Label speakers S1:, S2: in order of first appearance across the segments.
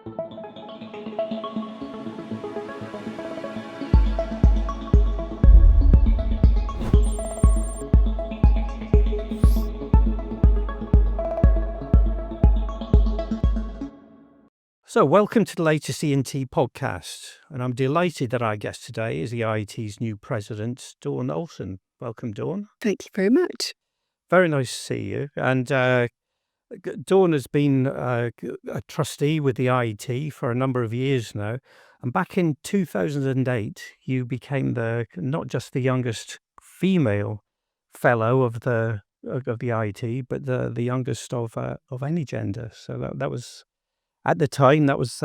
S1: So, welcome to the latest E+T Podcast, and I'm delighted that our guest today is the IET's new president, Dawn Ohlson. Welcome, Dawn.
S2: Thank you very much.
S1: Very nice to see you. And Dawn has been a trustee with the IET for a number of years now. And back in 2008, you became not just the youngest female fellow of the IET, but the youngest of any gender. So that was. At the time, that was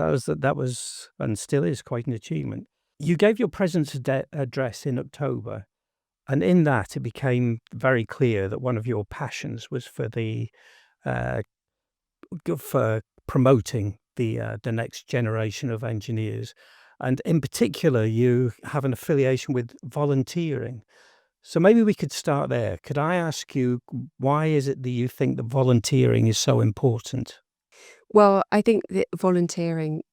S1: and still is quite an achievement. You gave your president's address in October, and in that it became very clear that one of your passions was for promoting the next generation of engineers, and in particular, you have an affiliation with volunteering. So maybe we could start there. Could I ask you, why is it that you think that volunteering is so important?
S2: Well, I think that volunteering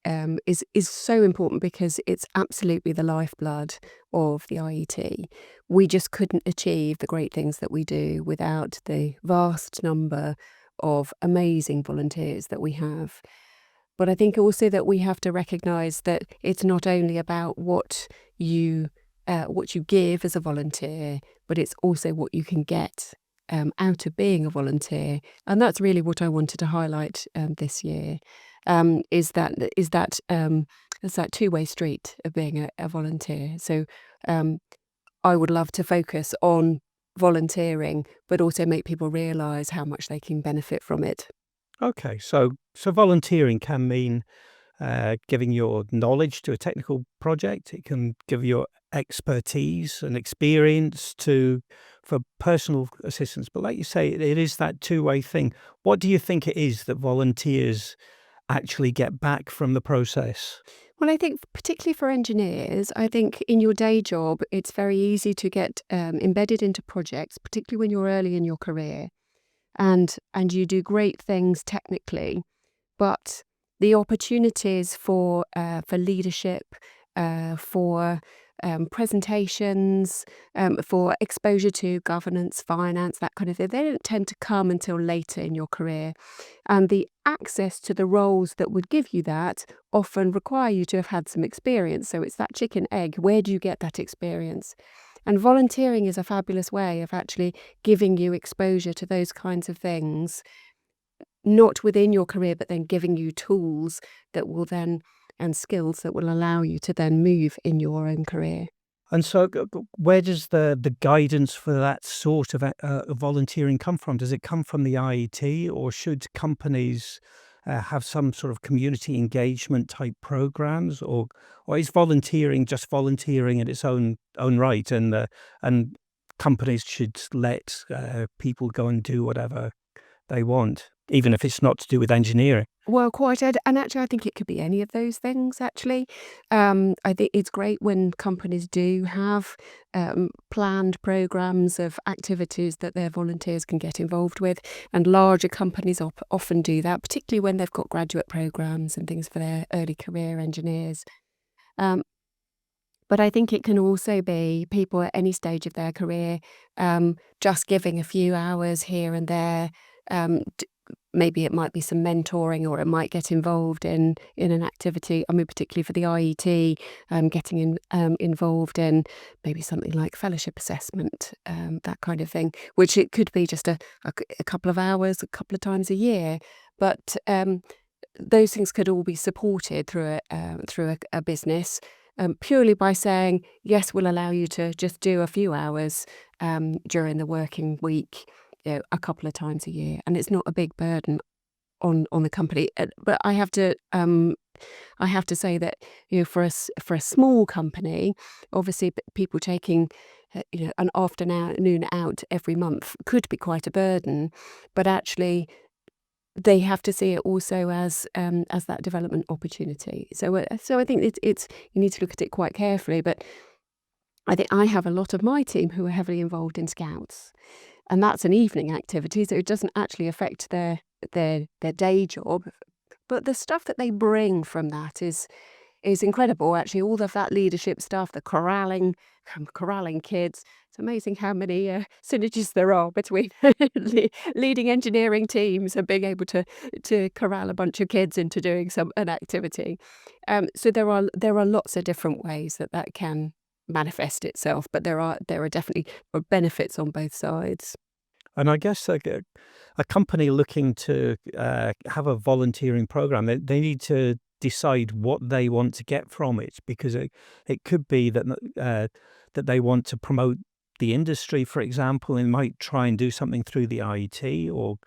S2: is so important because it's absolutely the lifeblood of the IET. We just couldn't achieve the great things that we do without the vast number of amazing volunteers that we have. But I think also that we have to recognise that it's not only about what you give as a volunteer, but it's also what you can get out of being a volunteer. And that's really what I wanted to highlight this year, is that two-way street of being a volunteer. So I would love to focus on volunteering, but also make people realise how much they can benefit from it.
S1: Okay, so volunteering can mean giving your knowledge to a technical project. It can give your expertise and experience for personal assistance. But like you say, it is that two-way thing. What do you think it is that volunteers actually get back from the process?
S2: Well, I think particularly for engineers, I think in your day job, it's very easy to get embedded into projects, particularly when you're early in your career, and you do great things technically, but the opportunities for leadership, for presentations, for exposure to governance, finance, that kind of thing, they don't tend to come until later in your career. And the access to the roles that would give you that often require you to have had some experience. So it's that chicken egg. Where do you get that experience? And volunteering is a fabulous way of actually giving you exposure to those kinds of things, not within your career, but then giving you tools that will then and skills that will allow you to then move in your own career.
S1: And so where does the guidance for that sort of volunteering come from? Does it come from the IET, or should companies have some sort of community engagement type programs, or is volunteering just volunteering in its own right, and companies should let people go and do whatever they want, even if it's not to do with engineering?
S2: Well, quite. And actually, I think it could be any of those things, actually. I think it's great when companies do have planned programs of activities that their volunteers can get involved with. And larger companies often do that, particularly when they've got graduate programs and things for their early career engineers. But I think it can also be people at any stage of their career just giving a few hours here and there. Maybe it might be some mentoring, or it might get involved in an activity. I mean, particularly for the IET, getting involved in maybe something like fellowship assessment, that kind of thing, which it could be just a couple of hours, a couple of times a year. But those things could all be supported through a business, purely by saying, yes, we'll allow you to just do a few hours during the working week, a couple of times a year, and it's not a big burden on the company. But I have to say that for a small company, obviously people taking an afternoon out every month could be quite a burden, but actually they have to see it also as that development opportunity. So I think it's you need to look at it quite carefully. But I think I have a lot of my team who are heavily involved in Scouts, and that's an evening activity, so it doesn't actually affect their day job But the stuff that they bring from that is incredible. Actually, all of that leadership stuff, the corralling kids. It's amazing how many synergies there are between leading engineering teams and being able to corral a bunch of kids into doing an activity. So there are lots of different ways that can manifest itself, but there are definitely benefits on both sides.
S1: And I guess a company looking to have a volunteering program, they need to decide what they want to get from it, because it could be that they want to promote the industry, for example, and might try and do something through the IET, or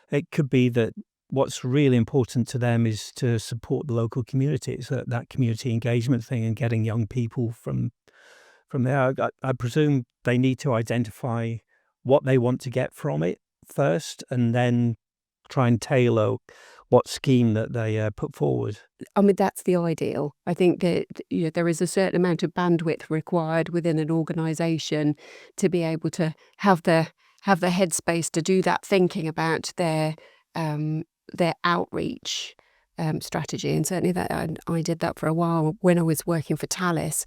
S1: it could be that what's really important to them is to support the local community. It's that community engagement thing and getting young people from there. I presume they need to identify what they want to get from it first, and then try and tailor what scheme that they put forward.
S2: I mean, that's the ideal. I think that there is a certain amount of bandwidth required within an organisation to be able to have the headspace to do that thinking about their outreach strategy. And certainly that I did that for a while when I was working for Thales.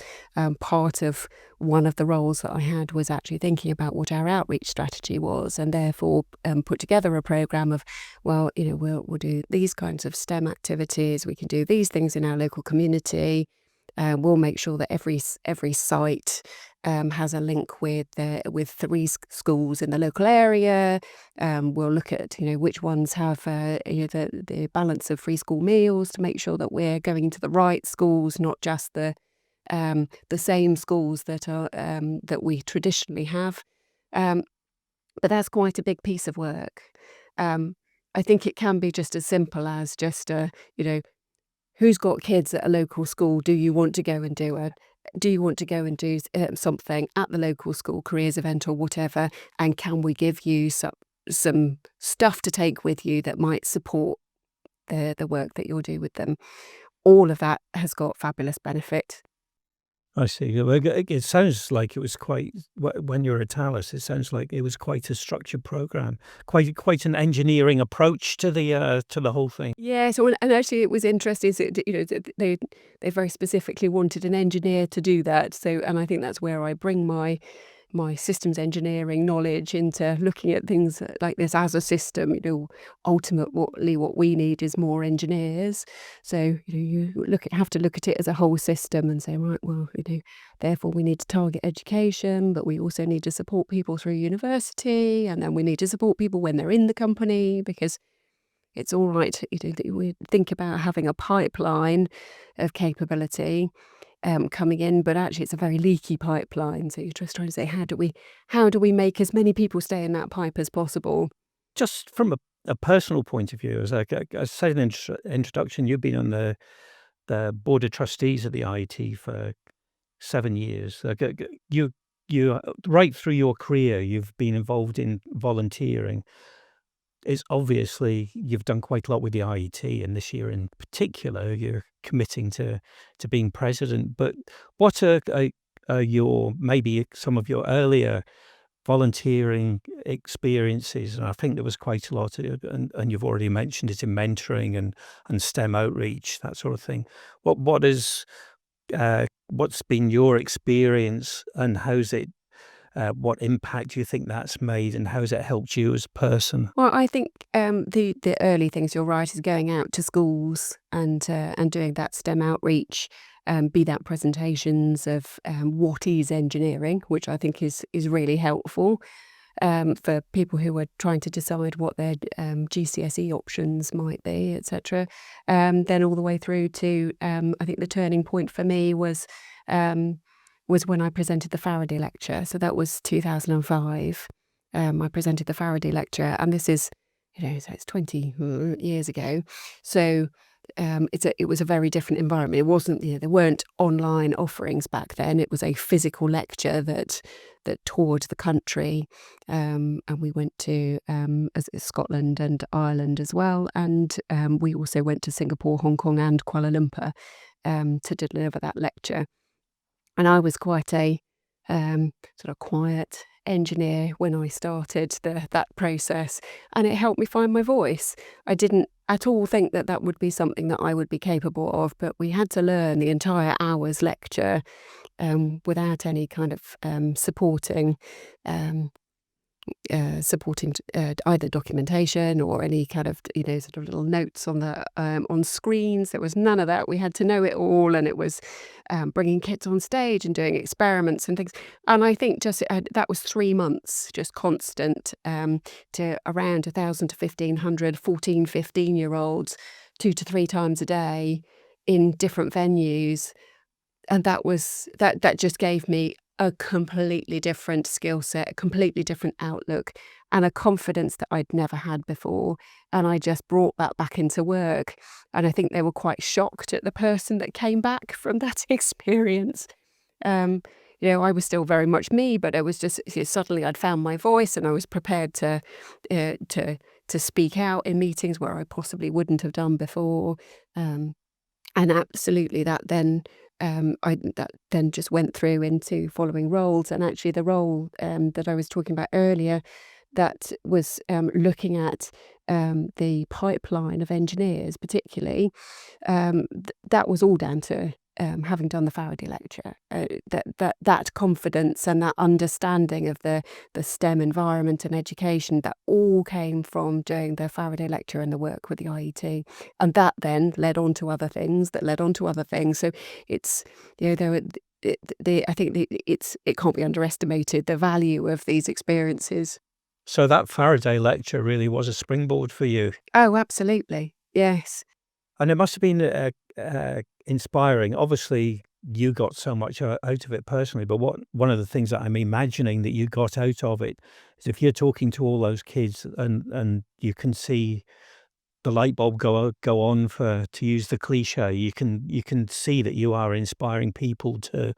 S2: Part of one of the roles that I had was actually thinking about what our outreach strategy was, and therefore put together a program of, well, we'll do these kinds of STEM activities. We can do these things in our local community. We'll make sure that every site has a link with 3 schools in the local area. We'll look at which ones have the balance of free school meals to make sure that we're going to the right schools, not just the same schools that are that we traditionally have. But that's quite a big piece of work. I think it can be just as simple as just who's got kids at a local school? Do you want to go and do something at the local school careers event or whatever? And can we give you some stuff to take with you that might support the work that you'll do with them? All of that has got fabulous benefit.
S1: I see. It sounds like it was when you were at Thales, it sounds like it was quite a structured program, quite an engineering approach to the whole thing.
S2: Yeah, so and actually it was interesting. So, they very specifically wanted an engineer to do that. So, and I think that's where I bring my systems engineering knowledge into looking at things like this as a system. Ultimately what we need is more engineers. So you have to look at it as a whole system and say, right, well, therefore we need to target education, but we also need to support people through university, and then we need to support people when they're in the company, because it's all right, we think about having a pipeline of capability coming in, but actually it's a very leaky pipeline. So you're just trying to say, how do we make as many people stay in that pipe as possible?
S1: Just from a personal point of view, as I said in the introduction, you've been on the board of trustees at the IET for 7 years. You right through your career, you've been involved in volunteering. It's obviously you've done quite a lot with the IET, and this year in particular, you're committing to being president. But what are maybe some of your earlier volunteering experiences? And I think there was quite a lot, and you've already mentioned it in mentoring and STEM outreach, that sort of thing. What's been your experience, and how's it? What impact do you think that's made, and how has it helped you as a person?
S2: Well, I think the early things, you're right, is going out to schools and doing that STEM outreach, be that presentations of what is engineering, which I think is really helpful for people who are trying to decide what their GCSE options might be, etc. Then all the way through to I think the turning point for me was when I presented the Faraday lecture. So that was 2005. I presented the Faraday lecture, and this is, so it's 20 years ago. So it was a very different environment. It wasn't, there weren't online offerings back then. It was a physical lecture that toured the country, and we went to Scotland and Ireland as well, and we also went to Singapore, Hong Kong, and Kuala Lumpur to deliver that lecture. And I was quite a sort of quiet engineer when I started that process, and it helped me find my voice. I didn't at all think that that would be something that I would be capable of, but we had to learn the entire hour's lecture without any kind of supporting either documentation or any kind of sort of little notes on screens. There was none of that. We had to know it all, and it was bringing kids on stage and doing experiments and things. And I think that was 3 months, just constant, to around 1,000 to 1,500 14, 15-year-olds 2 to 3 times a day in different venues. And that just gave me a completely different skill set, a completely different outlook, and a confidence that I'd never had before. And I just brought that back into work. And I think they were quite shocked at the person that came back from that experience. I was still very much me, but it was just suddenly I'd found my voice, and I was prepared to speak out in meetings where I possibly wouldn't have done before. And absolutely, that then just went through into following roles. And actually, the role that I was talking about earlier, that was looking at the pipeline of engineers, particularly, that was all down to having done the Faraday lecture. That confidence and that understanding of the STEM environment and education, that all came from doing the Faraday lecture and the work with the IET, and that then led on to other things. So it's I think it can't be underestimated, the value of these experiences.
S1: So that Faraday lecture really was a springboard for you.
S2: Oh, absolutely, yes.
S1: And it must have been inspiring. Obviously, you got so much out of it personally, but one of the things that I'm imagining that you got out of it is if you're talking to all those kids and you can see the light bulb go on, to use the cliche, you can see that you are inspiring people to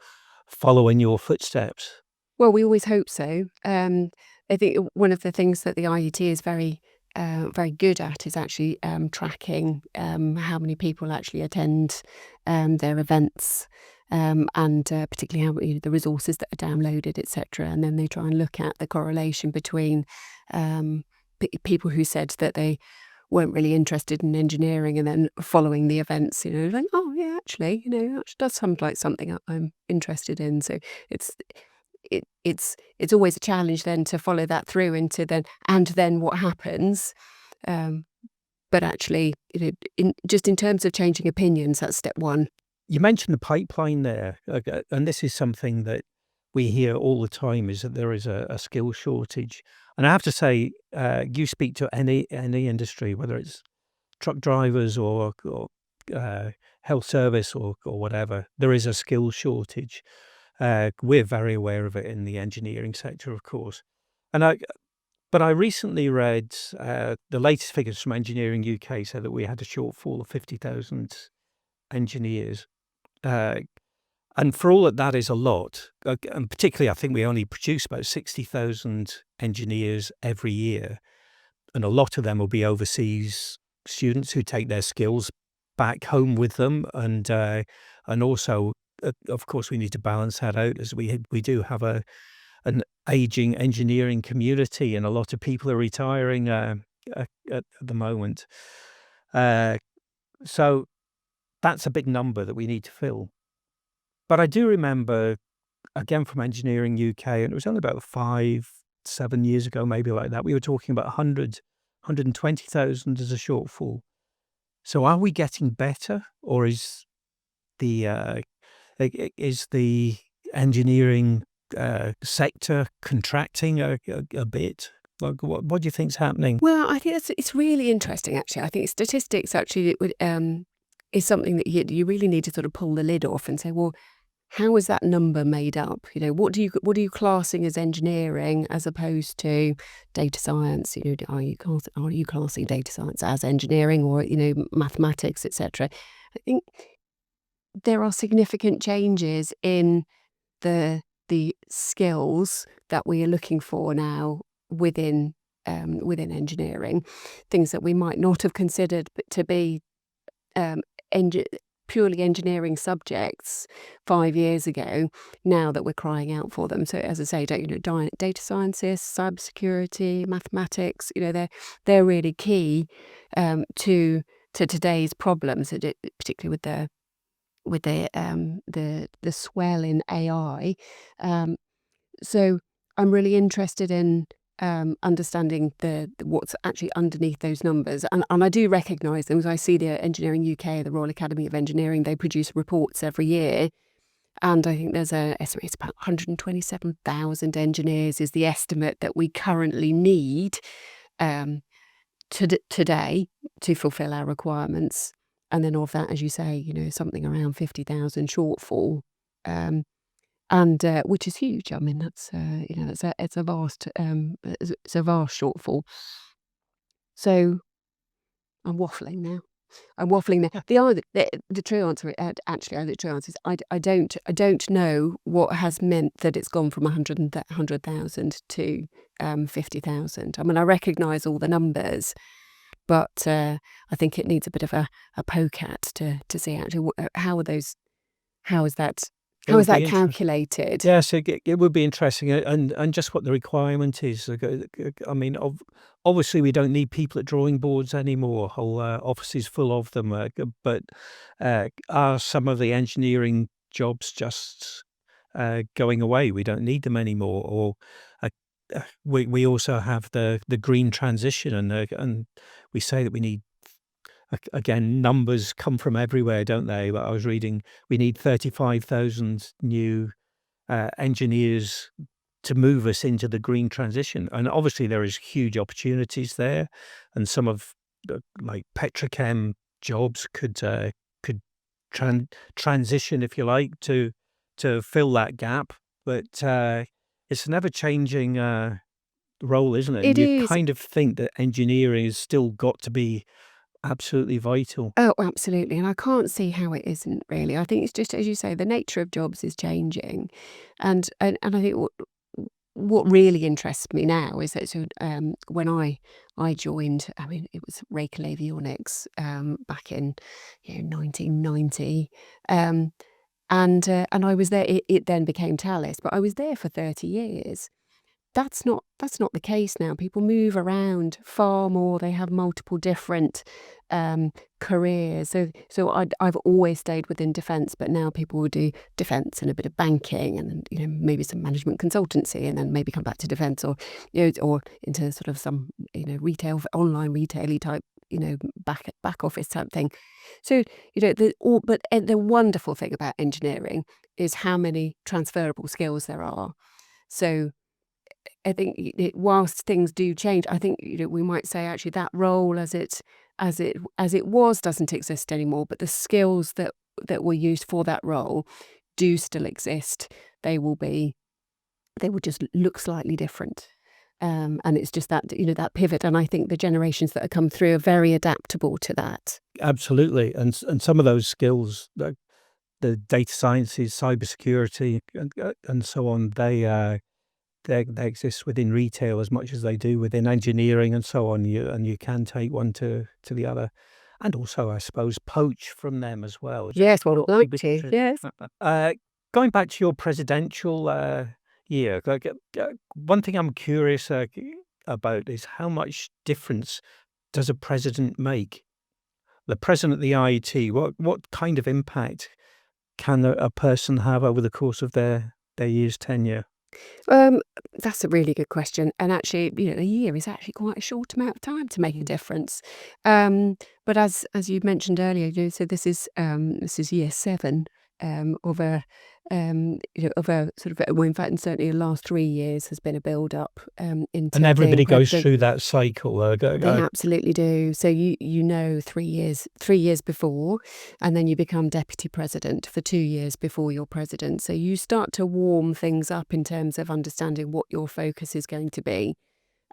S1: follow in your footsteps.
S2: Well, we always hope so. I think one of the things that the IET is very good at is actually tracking how many people actually attend their events, and particularly how the resources that are downloaded, etc. And then they try and look at the correlation between people who said that they weren't really interested in engineering and then following the events, like, oh yeah, actually, that does sound like something I'm interested in. So it's always a challenge then to follow that through into then what happens. But actually, just in terms of changing opinions, that's step one.
S1: You mentioned the pipeline there, and this is something that we hear all the time, is that there is a skill shortage. And I have to say, you speak to any industry, whether it's truck drivers or health service or whatever, there is a skill shortage. We're very aware of it in the engineering sector, of course. But I recently read the latest figures from Engineering UK said that we had a shortfall of 50,000 engineers. And for all that is a lot, and particularly I think we only produce about 60,000 engineers every year, and a lot of them will be overseas students who take their skills back home with them, and also, of course, we need to balance that out, as we do have an aging engineering community, and a lot of people are retiring at the moment. So that's a big number that we need to fill. But I do remember, again, from Engineering UK, and it was only about 5-7 years ago, maybe like that, we were talking about 120,000 as a shortfall. So are we getting better, or is the engineering sector contracting a bit? Like, what do you think's happening?
S2: Well, I think it's really interesting, actually. I think statistics actually is something that you really need to sort of pull the lid off and say, well, how is that number made up? What are you classing as engineering as opposed to data science? Are you classing data science as engineering, or mathematics, etc.? I think there are significant changes in the skills that we are looking for now within engineering, things that we might not have considered to be purely engineering subjects 5 years ago, now that we're crying out for them. So as I say, data scientists, cybersecurity, mathematics, they're really key to today's problems, particularly with the swell in AI. So I'm really interested in understanding what's actually underneath those numbers, and I do recognise them. As I see the Engineering UK, the Royal Academy of Engineering, they produce reports every year, and I think there's it's about 127,000 engineers is the estimate that we currently need today to fulfil our requirements. And then of that, as you say, something around 50,000 shortfall, and which is huge. I mean, that's it's a vast shortfall. So I'm waffling now. The true answer, is I don't know what has meant that it's gone from 100,000 to 50,000. I mean, I recognise all the numbers, but I think it needs a bit of a poke at to see actually how is that calculated?
S1: Yes, it would be interesting, and just what the requirement is. I mean, obviously we don't need people at drawing boards anymore. Whole offices full of them. But are some of the engineering jobs just going away? We don't need them anymore, or we also have the green transition, and we say that we need. Again, numbers come from everywhere, don't they? But I was reading we need 35,000 new engineers to move us into the green transition, and obviously there is huge opportunities there, and some of like petrochem jobs could transition, if you like, to fill that gap. But it's an ever changing role, isn't it?
S2: It
S1: And you
S2: is.
S1: kind of think that engineering has still got to be absolutely vital.
S2: Oh, absolutely. And I can't see how it isn't really. I think it's just, as you say, the nature of jobs is changing. And I think what really interests me now is that when I joined, I mean, it was Raker Avionics back in 1990. And I was there. It then became Thales, but I was there for 30 years. That's not the case now. People move around far more. They have multiple different careers. So I've always stayed within defence, but now people will do defence and a bit of banking, and maybe some management consultancy, and then maybe come back to defence, or or into sort of some retail, online retail-y type back office type thing. So but the wonderful thing about engineering is how many transferable skills there are. So I think whilst things do change, I think we might say actually that role as it was doesn't exist anymore. But the skills that were used for that role do still exist. They will just look slightly different, and it's just that that pivot. And I think the generations that have come through are very adaptable to that.
S1: Absolutely, and some of those skills, the data sciences, cybersecurity, and so on, they exist within retail as much as they do within engineering and so on. You can take one to the other, and also, I suppose, poach from them as well.
S2: Yes, well, I'd like to. Yes.
S1: Going back to your presidential year, one thing I'm curious about is how much difference does a president make? The president of the IET, what kind of impact can a person have over the course of their year's tenure?
S2: That's a really good question, and actually, a year is actually quite a short amount of time to make a difference. But as you mentioned earlier, so this is year 7 of a sort of, well, in fact, and certainly the last 3 years has been a build up into
S1: And everybody
S2: being
S1: goes
S2: president.
S1: through that cycle.
S2: They absolutely do. So 3 years before, and then you become deputy president for 2 years before you're president. So you start to warm things up in terms of understanding what your focus is going to be.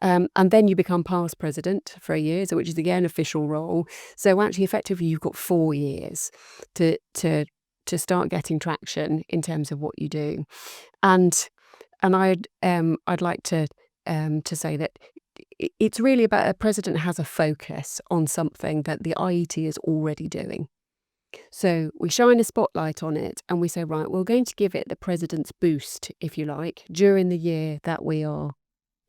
S2: And then you become past president for a year, so which is again official role. So actually, effectively, you've got 4 years to start getting traction in terms of what you do. And I'd like to say that it's really about a president has a focus on something that the IET is already doing. So we shine a spotlight on it and we say, right, we're going to give it the president's boost, if you like, during the year that we are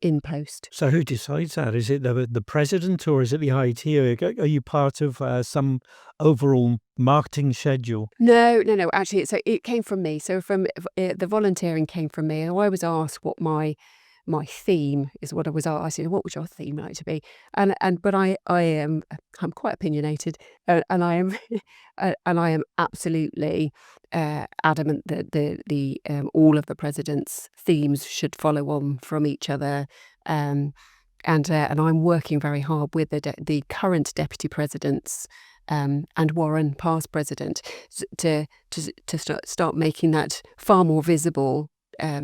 S2: in post.
S1: So who decides that? Is it the president or is it the IET? Are you part of some overall marketing schedule?
S2: No. Actually, it came from me. So the volunteering came from me. I was asked what my theme is. What I was asked. I said, what would your theme like to be? But I'm quite opinionated, and I am and I am absolutely adamant that the all of the president's themes should follow on from each other. And I'm working very hard with the current deputy presidents. And Warren, past president, to start making that far more visible,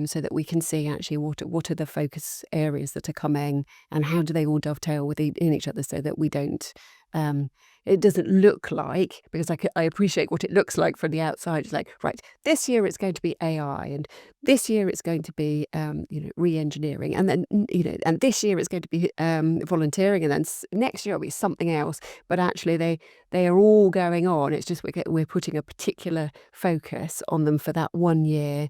S2: so that we can see actually what are the focus areas that are coming and how do they all dovetail in each other, so that we don't. It doesn't look like, because I appreciate what it looks like from the outside. It's like, right, this year it's going to be AI, and this year it's going to be re-engineering, and then and this year it's going to be volunteering, and then next year it'll be something else. But actually, they are all going on. It's just we're putting a particular focus on them for that one year,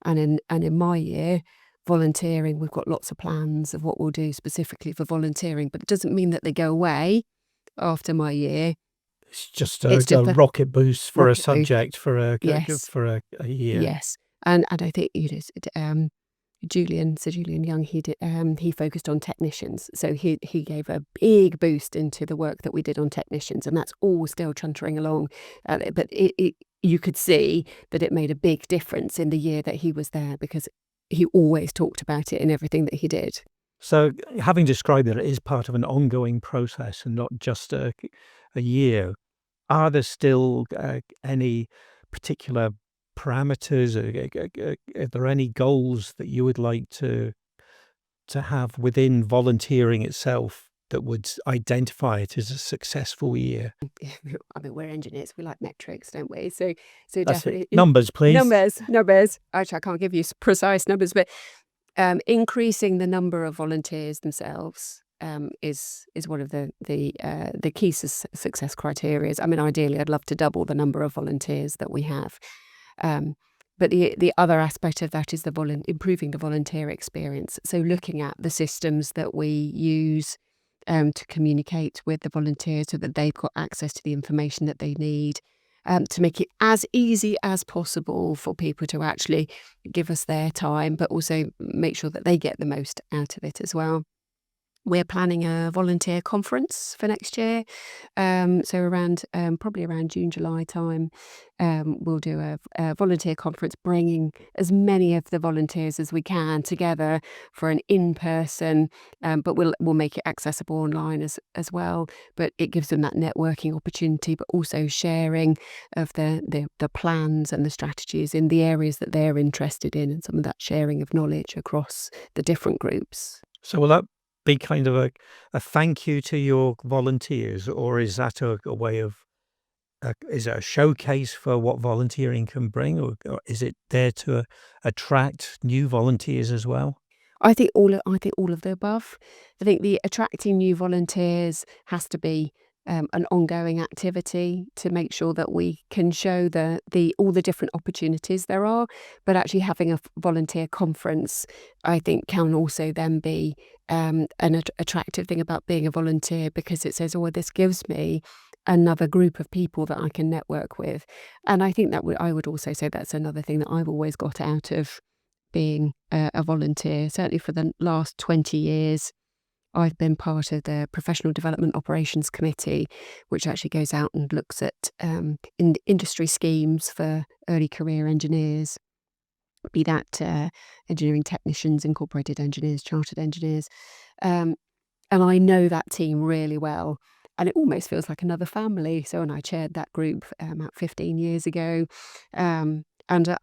S2: and in my year. Volunteering, we've got lots of plans of what we'll do specifically for volunteering, but it doesn't mean that they go away after my year.
S1: It's just
S2: It's just
S1: a
S2: a
S1: rocket boost for a
S2: rocket boost.
S1: subject for a
S2: Yes.
S1: for a year.
S2: Yes, and I think Sir Julian Young, he focused on technicians, so he gave a big boost into the work that we did on technicians, and that's all still chuntering along. But you could see that it made a big difference in the year that he was there, because he always talked about it in everything that he did.
S1: So, having described that it is part of an ongoing process and not just a year, are there still any particular parameters? Are there any goals that you would like to have within volunteering itself that would identify it as a successful year?
S2: I mean, we're engineers. We like metrics, don't we? So
S1: That's it.
S2: definitely
S1: Numbers, please.
S2: numbers. Actually, I can't give you precise numbers, but increasing the number of volunteers themselves is one of the key success criteria. I mean, ideally, I'd love to double the number of volunteers that we have. But the other aspect of that is improving the volunteer experience. So looking at the systems that we use to communicate with the volunteers, so that they've got access to the information that they need, to make it as easy as possible for people to actually give us their time, but also make sure that they get the most out of it as well. We're planning a volunteer conference for next year. So probably around June, July time, we'll do a volunteer conference, bringing as many of the volunteers as we can together for an in-person, but we'll make it accessible online as well. But it gives them that networking opportunity, but also sharing of the plans and the strategies in the areas that they're interested in, and some of that sharing of knowledge across the different groups.
S1: So, will that be kind of a thank you to your volunteers, or is that a way of is it a showcase for what volunteering can bring, or is it there to attract new volunteers as well?
S2: I think all of the above. I think the attracting new volunteers has to be an ongoing activity to make sure that we can show all the different opportunities there are. But actually having a volunteer conference, I think, can also then be an attractive thing about being a volunteer, because it says, oh, this gives me another group of people that I can network with. And I think I would also say that's another thing that I've always got out of being a volunteer. Certainly for the last 20 years, I've been part of the Professional Development Operations Committee, which actually goes out and looks at industry schemes for early career engineers, be that engineering technicians, incorporated engineers, chartered engineers. And I know that team really well, and it almost feels like another family. So, and I chaired that group about 15 years ago. And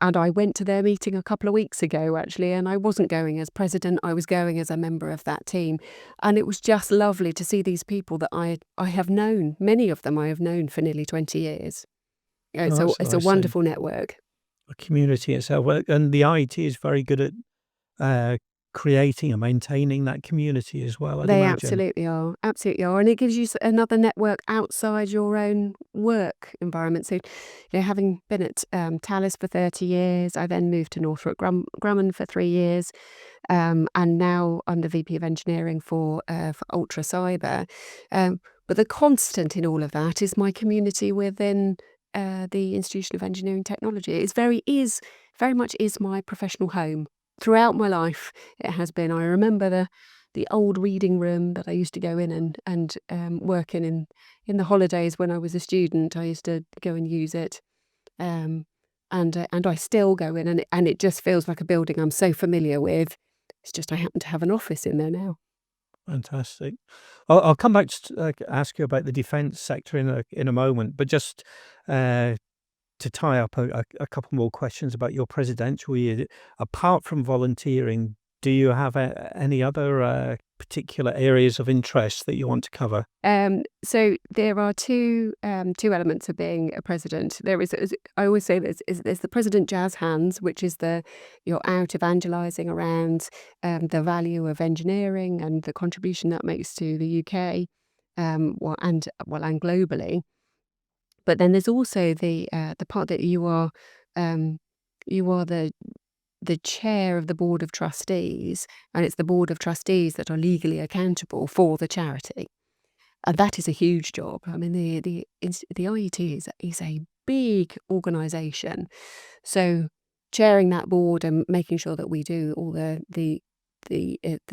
S2: I went to their meeting a couple of weeks ago, actually, and I wasn't going as president, I was going as a member of that team. And it was just lovely to see these people that I have known, many of them I have known for nearly 20 years. It's
S1: that's
S2: a
S1: nice.
S2: wonderful network.
S1: The community itself, and the IET is very good at creating and maintaining that community as well, I'd
S2: They
S1: imagine.
S2: absolutely are, and it gives you another network outside your own work environment. So, having been at Thales for 30 years, I then moved to Northrop Grumman for 3 years, and now I'm the VP of Engineering for Ultra Cyber. But the constant in all of that is my community within the Institution of Engineering Technology. It's very much is my professional home. Throughout my life, it has been. I remember the old reading room that I used to go in and work in the holidays when I was a student. I used to go and use it, and I still go in, and it just feels like a building I'm so familiar with. It's just I happen to have an office in there now.
S1: Fantastic. I'll come back to ask you about the defence sector in a moment, but just to tie up a couple more questions about your presidential year. Apart from volunteering, do you have any other particular areas of interest that you want to cover?
S2: So there are two elements of being a president. There is, as I always say, there's the president jazz hands, which is you're out evangelising around the value of engineering and the contribution that makes to the UK, and globally. But then there's also the part that you are the chair of the board of trustees, and it's the board of trustees that are legally accountable for the charity. And that is a huge job. I mean, the IET is a big organisation, so chairing that board and making sure that we do all the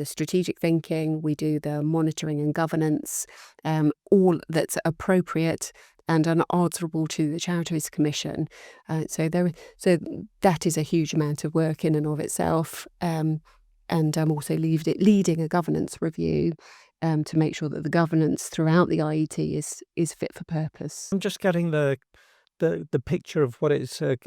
S2: strategic thinking, we do the monitoring and governance, all that's appropriate and unanswerable to the Charities Commission. So that is a huge amount of work in and of itself. And I'm also leading a governance review to make sure that the governance throughout the IET is fit for purpose.
S1: I'm just getting the picture of what it's a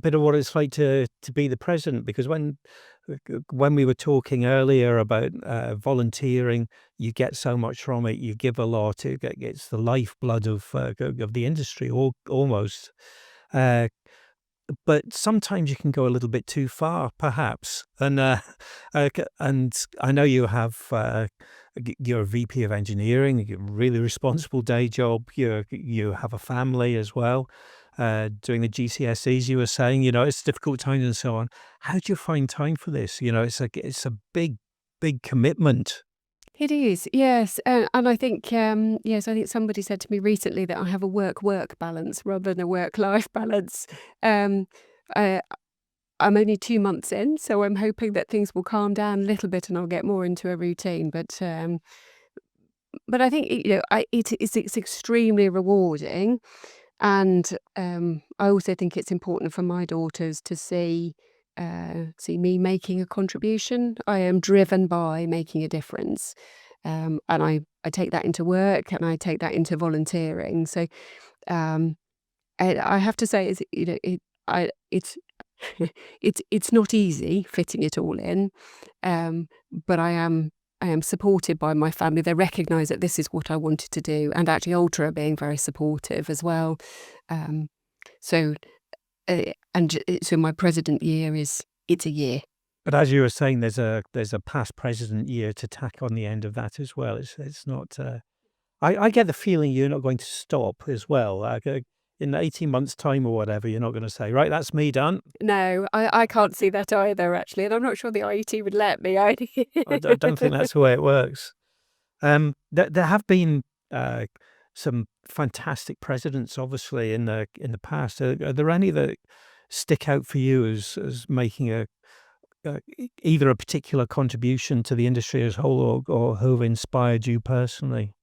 S1: bit of what it's like to be the president, because when we were talking earlier about volunteering, you get so much from it. You give a lot. It's the lifeblood of the industry, almost. But sometimes you can go a little bit too far, perhaps. And and I know you have you're a VP of engineering, a really responsible day job. You have a family as well. Doing the GCSEs, you were saying, it's difficult times and so on. How do you find time for this? It's a big commitment.
S2: It is, yes, and I think I think somebody said to me recently that I have a work balance rather than a work-life balance. Um, I, I'm only 2 months in, so I'm hoping that things will calm down a little bit and I'll get more into a routine. But I think it's extremely rewarding, and I also think it's important for my daughters to see me making a contribution. I am driven by making a difference, and I take that into work and I take that into volunteering. So um, I have to say, it's it's not easy fitting it all in, but I am supported by my family. They recognise that this is what I wanted to do, and actually Ultra are being very supportive as well. Um, so so my president year it's a year.
S1: But as you were saying, there's a past president year to tack on the end of that as well. It's not. I get the feeling you're not going to stop as well. Like, in 18 months' time or whatever, you're not going to say, right, that's me done.
S2: No, I can't see that either, actually, and I'm not sure the IET would let me either.
S1: I don't think that's the way it works. There have been some fantastic presidents, obviously, in the past. Are there any that stick out for you as making either a particular contribution to the industry as a whole, or who have inspired you personally?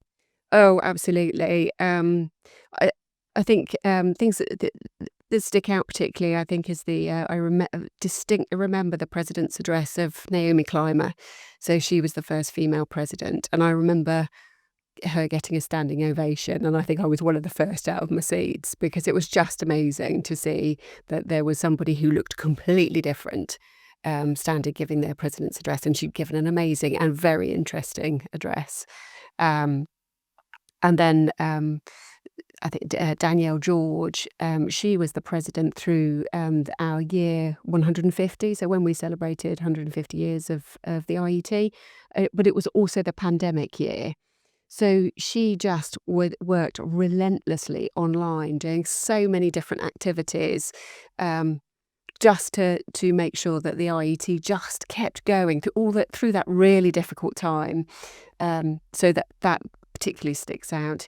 S2: Oh, absolutely. I think things that stick out particularly, I think, is distinctly remember the president's address of Naomi Clymer. So she was the first female president, and I remember her getting a standing ovation, and I think I was one of the first out of my seats, because it was just amazing to see that there was somebody who looked completely different standing giving their president's address, and she'd given an amazing and very interesting address. And then I think Danielle George, she was the president through our year 150. So when we celebrated 150 years of the IET, but it was also the pandemic year. So she just worked relentlessly online, doing so many different activities, just to make sure that the IET just kept going through that really difficult time. So that particularly sticks out.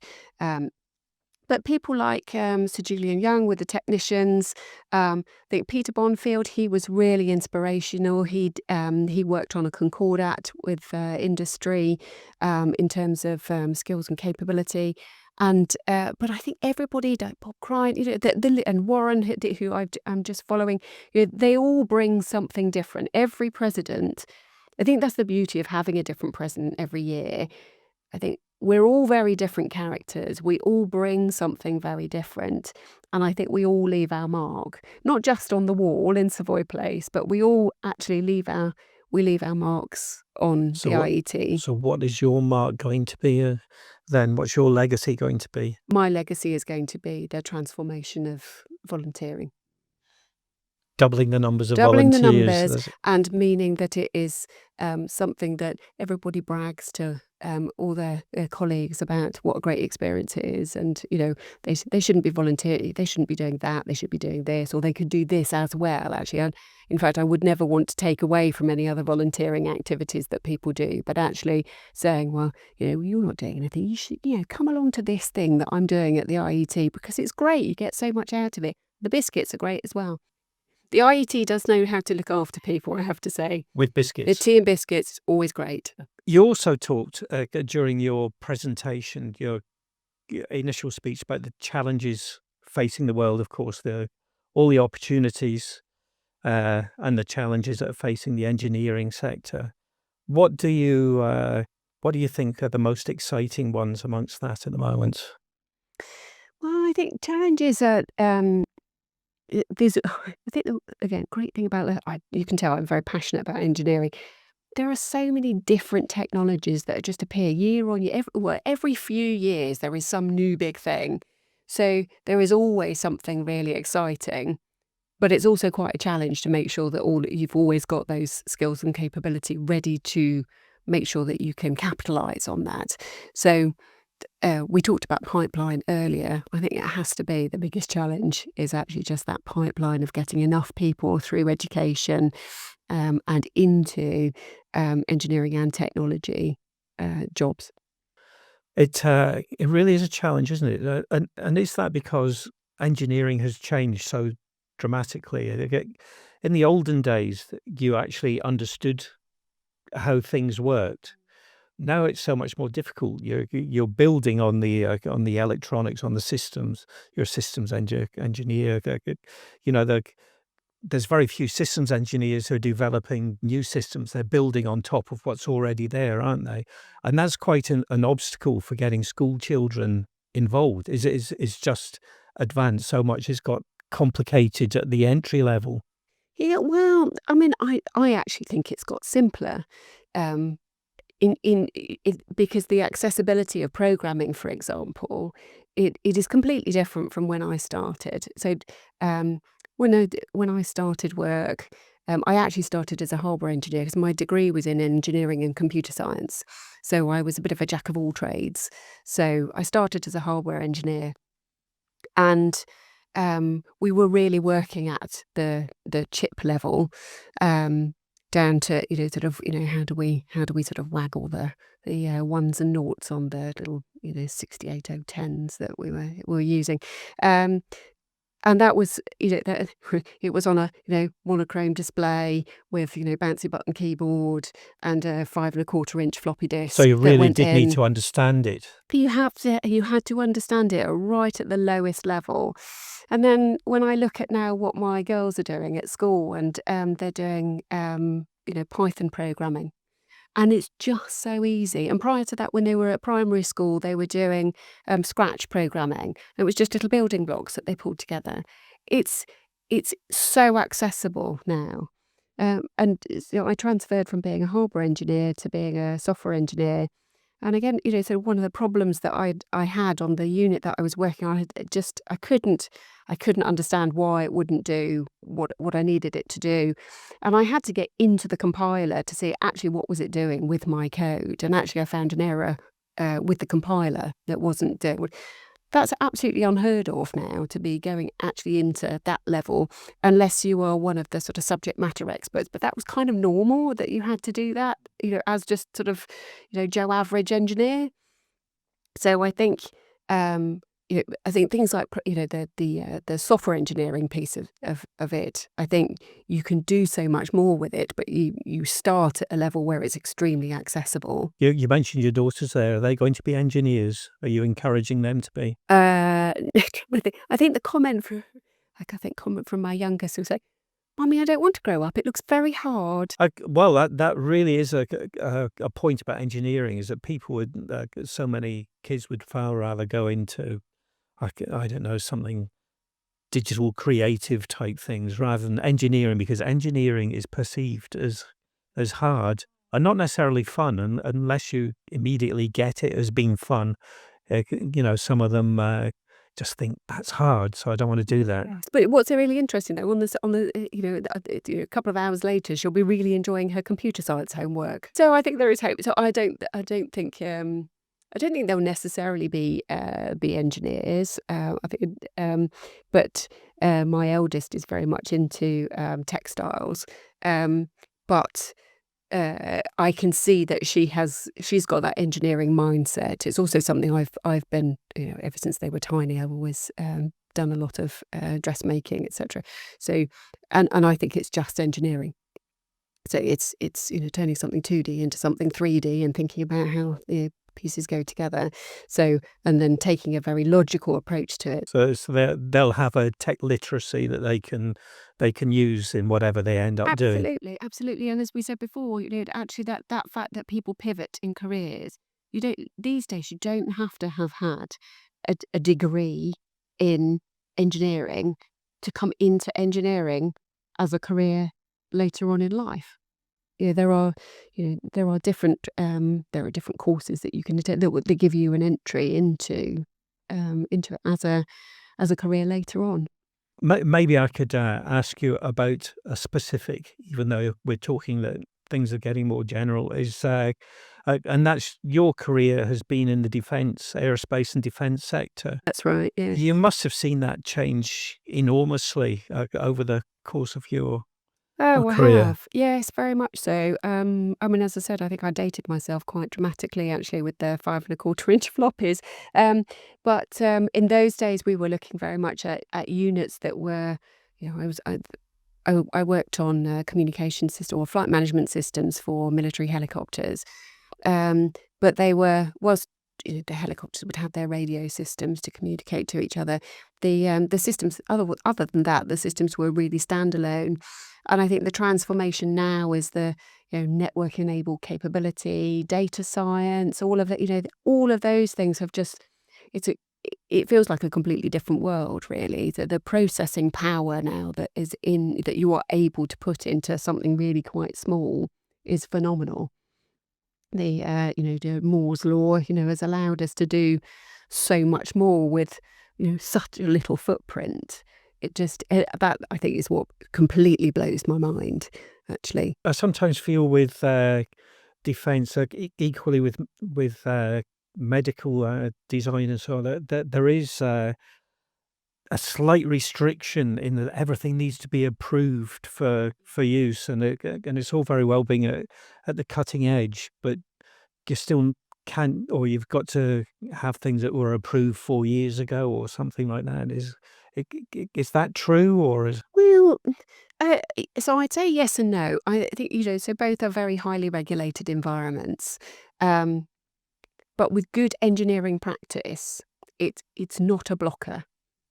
S2: But people like Sir Julian Young with the technicians, I think Peter Bonfield, he was really inspirational. He worked on a concordat with industry in terms of skills and capability. And but I think everybody, Bob Crine, and Warren, who I'm just following, they all bring something different. Every president, I think that's the beauty of having a different president every year. I think we're all very different characters. We all bring something very different. And I think we all leave our mark, not just on the wall in Savoy Place, but we all actually leave our marks on the IET.
S1: So what is your mark going to be then? What's your legacy going to be?
S2: My legacy is going to be the transformation of volunteering.
S1: Doubling the numbers of
S2: Doubling
S1: volunteers.
S2: the numbers, and meaning that it is something that everybody brags to all their colleagues about what a great experience it is. And, they shouldn't be volunteering, they shouldn't be doing that, they should be doing this, or they could do this as well, actually. And in fact, I would never want to take away from any other volunteering activities that people do, but actually saying, well, you're not doing anything, you should, come along to this thing that I'm doing at the IET because it's great, you get so much out of it. The biscuits are great as well. The IET does know how to look after people, I have to say.
S1: With biscuits.
S2: The tea and biscuits is always great.
S1: You also talked during your presentation, your initial speech, about the challenges facing the world, of course, all the opportunities and the challenges that are facing the engineering sector. What do you think are the most exciting ones amongst that at the moment?
S2: Well, I think challenges are... I think, again, great thing about that, you can tell I'm very passionate about engineering. There are so many different technologies that just appear year on year. Every few years, there is some new big thing. So there is always something really exciting. But it's also quite a challenge to make sure that you've always got those skills and capability ready to make sure that you can capitalise on that. So we talked about pipeline earlier. I think it has to be the biggest challenge is actually just that pipeline of getting enough people through education and into engineering and technology jobs.
S1: It really is a challenge, isn't it? And is that because engineering has changed so dramatically? In the olden days, you actually understood how things worked. Now it's so much more difficult. You're building on the electronics, on the systems. You're a systems engineer. There's very few systems engineers who are developing new systems. They're building on top of what's already there, aren't they? And that's quite an obstacle for getting school children involved. It's just advanced so much. It's got complicated at the entry level.
S2: Yeah, well, I mean, I actually think it's got simpler. Because the accessibility of programming, for example, it is completely different from when I started. So when I started work, I actually started as a hardware engineer because my degree was in engineering and computer science. So I was a bit of a jack of all trades. So I started as a hardware engineer, and we were really working at the chip level. Down to how do we sort of waggle the ones and noughts on the little 68010s that we were using, and that was it was on a monochrome display with bouncy button keyboard and a 5 1/4 inch floppy disk.
S1: So you really did need to understand it.
S2: You had to understand it right at the lowest level. And then when I look at now what my girls are doing at school, and they're doing Python programming, and it's just so easy. And prior to that, when they were at primary school, they were doing Scratch programming. It was just little building blocks that they pulled together. It's so accessible now. And I transferred from being a hardware engineer to being a software engineer. And again, so one of the problems that I had on the unit that I was working on, I couldn't understand why it wouldn't do what I needed it to do. And I had to get into the compiler to see actually what was it doing with my code. And actually I found an error with the compiler that wasn't doing. That's absolutely unheard of now, to be going actually into that level, unless you are one of the sort of subject matter experts. But that was kind of normal that you had to do that, as just sort of, Joe average engineer. So I think, I think things like, the software engineering piece of it, I think you can do so much more with it, but you start at a level where it's extremely accessible.
S1: You mentioned your daughters there. Are they going to be engineers? Are you encouraging them to be?
S2: I think the comment from my youngest who said, "Mummy, I don't want to grow up. It looks very hard."
S1: Well, that really is a point about engineering, is that people would so many kids would far rather go into I don't know, something digital creative type things rather than engineering, because engineering is perceived as hard and not necessarily fun, unless you immediately get it as being fun. Some of them just think that's hard, so I don't want to do that.
S2: Yes. But what's really interesting though, a couple of hours later, she'll be really enjoying her computer science homework. So I think there is hope. So I don't think they'll necessarily be engineers. I think, but my eldest is very much into textiles, but. I can see that she's got that engineering mindset. It's also something I've been, ever since they were tiny. I've always done a lot of dressmaking, etc. So, and I think it's just engineering. So it's turning something 2D into something 3D and thinking about how the pieces go together. So, and then taking a very logical approach to it.
S1: So they'll have a tech literacy that they can use in whatever they end up doing.
S2: Absolutely. And as we said before, actually that fact that people pivot in careers, these days you don't have to have had a degree in engineering to come into engineering as a career later on in life. There are different courses that you can attend that give you an entry into it as a career later on.
S1: Maybe I could ask you about a specific, even though we're talking that things are getting more general, and that's your career has been in the aerospace and defence sector.
S2: That's right. Yeah.
S1: You must have seen that change enormously over the course of your
S2: Oh, I
S1: career.
S2: have. Yes, very much so. I mean, as I said, I think I dated myself quite dramatically, actually, with the 5.25-inch floppies. But in those days, we were looking very much at units that were, I worked on communication system or flight management systems for military helicopters. But the helicopters would have their radio systems to communicate to each other. The systems, other than that, the systems were really standalone. And I think the transformation now is the network-enabled capability, data science, all of that. All of those things have just it feels like a completely different world, really. The processing power now that you are able to put into something really quite small is phenomenal. The Moore's law, has allowed us to do so much more with, such a little footprint. That I think is what completely blows my mind, actually.
S1: I sometimes feel with defence, equally with medical design and so on, that there is a slight restriction in that everything needs to be approved for use, and it's all very well being at the cutting edge, but you still can't, or you've got to have things that were approved 4 years ago or something like that. Is that true, or is
S2: Well, so I'd say yes and no. I think, so both are very highly regulated environments. But with good engineering practice, it's not a blocker.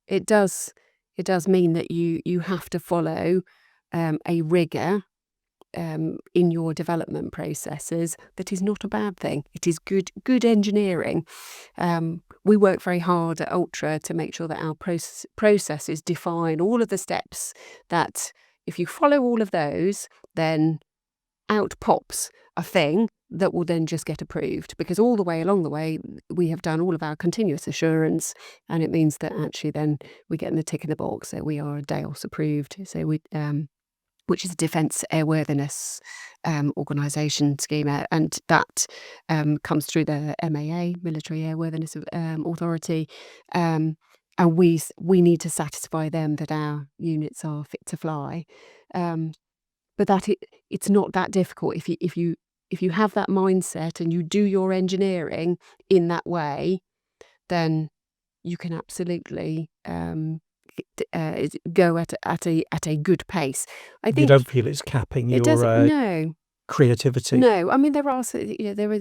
S2: It does mean that you have to follow a rigor in your development processes. That is not a bad thing. It is good engineering. We work very hard at Ultra to make sure that our processes define all of the steps, that if you follow all of those, then out pops a thing that will then just get approved, because all the way along the way we have done all of our continuous assurance, and it means that actually then we get the tick in the box that we are a DAOS approved. So we which is a defence airworthiness organisation scheme, and that comes through the MAA, Military Airworthiness Authority, and we need to satisfy them that our units are fit to fly. But it's not that difficult if you have that mindset and you do your engineering in that way, then you can absolutely go at a good pace. I
S1: You
S2: think
S1: don't feel it's capping
S2: it doesn't.
S1: your
S2: No,
S1: creativity.
S2: no. I mean, there are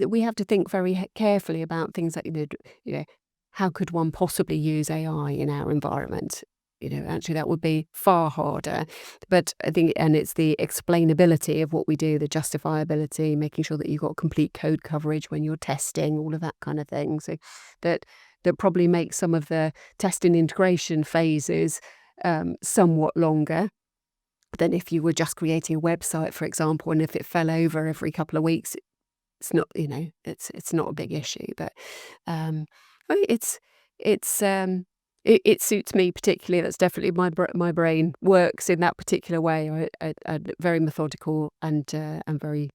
S2: we have to think very carefully about things like how could one possibly use AI in our environment. Actually, that would be far harder. But I think, and it's the explainability of what we do, the justifiability, making sure that you've got complete code coverage when you're testing, all of that kind of thing. So that probably makes some of the testing integration phases somewhat longer than if you were just creating a website, for example, and if it fell over every couple of weeks, it's not, it's not a big issue. But it suits me particularly. That's definitely my brain works in that particular way. I'm very methodical and very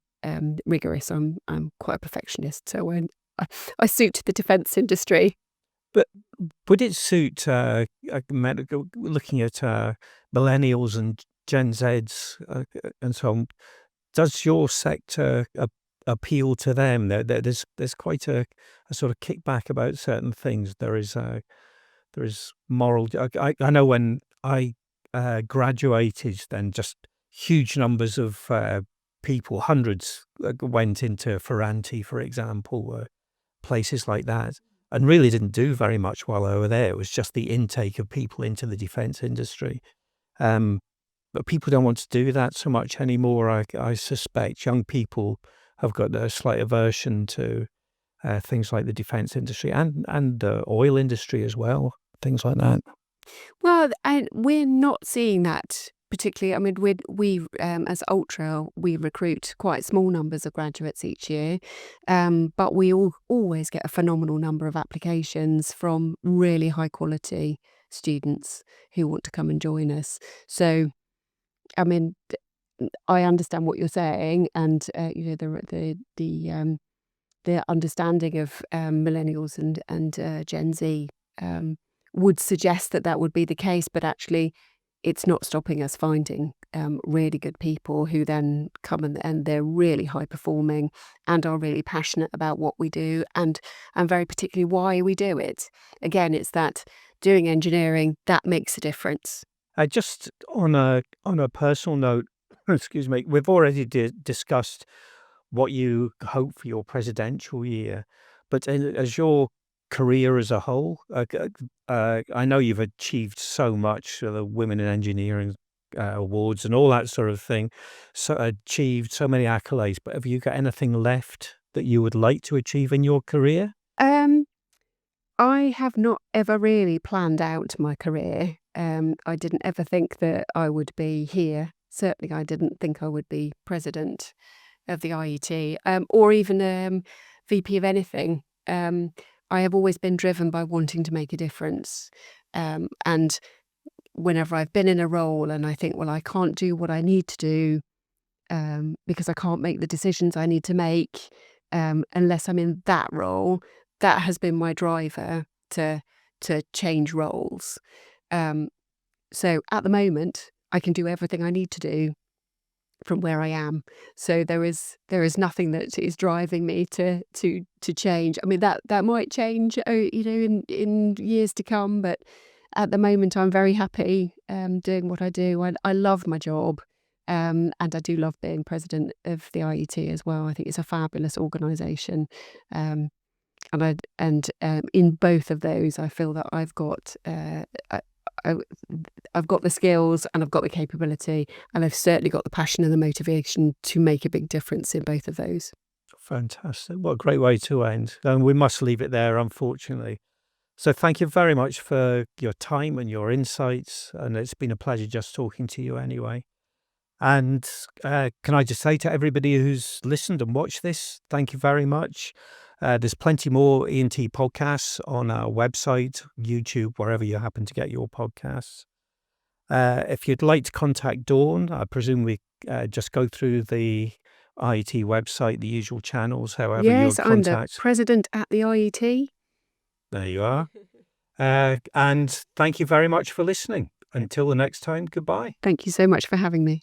S2: rigorous. I'm quite a perfectionist, so I suit the defence industry.
S1: But would it suit looking at millennials and Gen Zs and so on? Does your sector appeal to them? There's quite a sort of kickback about certain things. There is moral. I know when I graduated, then just huge numbers of people, hundreds, went into Ferranti, for example, places like that, and really didn't do very much while they were there. It was just the intake of people into the defence industry. But people don't want to do that so much anymore. I suspect young people have got a slight aversion to things like the defence industry and the oil industry as well, things like that.
S2: Well, and we're not seeing that particularly. I mean, we as Ultra, we recruit quite small numbers of graduates each year, but we always get a phenomenal number of applications from really high quality students who want to come and join us. So, I mean, I understand what you're saying, and the understanding of millennials and Gen Z would suggest that would be the case, but actually it's not stopping us finding really good people who then come and they're really high performing and are really passionate about what we do and very particularly why we do it. Again, it's that doing engineering, that makes a difference.
S1: Just on a personal note, excuse me, we've already discussed what you hope for your presidential year, but as your career as a whole, I know you've achieved so much, the Women in Engineering awards and all that sort of thing, so achieved so many accolades, but have you got anything left that you would like to achieve in your career?
S2: I have not ever really planned out my career. I didn't ever think that I would be here. Certainly, I didn't think I would be president of the IET or even VP of anything. I have always been driven by wanting to make a difference. And whenever I've been in a role and I think, well, I can't do what I need to do because I can't make the decisions I need to make unless I'm in that role, that has been my driver to change roles. So at the moment, I can do everything I need to do from where I am. So there is nothing that is driving me to change. I mean, that might change, in years to come. But at the moment, I'm very happy doing what I do. I love my job, and I do love being president of the IET as well. I think it's a fabulous organisation, and in both of those, I feel that I've got the skills and I've got the capability, and I've certainly got the passion and the motivation to make a big difference in both of those.
S1: Fantastic. What a great way to end. And we must leave it there, unfortunately. So thank you very much for your time and your insights. And it's been a pleasure just talking to you anyway. And can I just say to everybody who's listened and watched this, thank you very much. There's plenty more E+T podcasts on our website, YouTube, wherever you happen to get your podcasts. If you'd like to contact Dawn, I presume we just go through the IET website, the usual channels, however
S2: Yes,
S1: you'll
S2: I'm the
S1: contact.
S2: president at the IET.
S1: There you are. And thank you very much for listening. Until the next time, goodbye.
S2: Thank you so much for having me.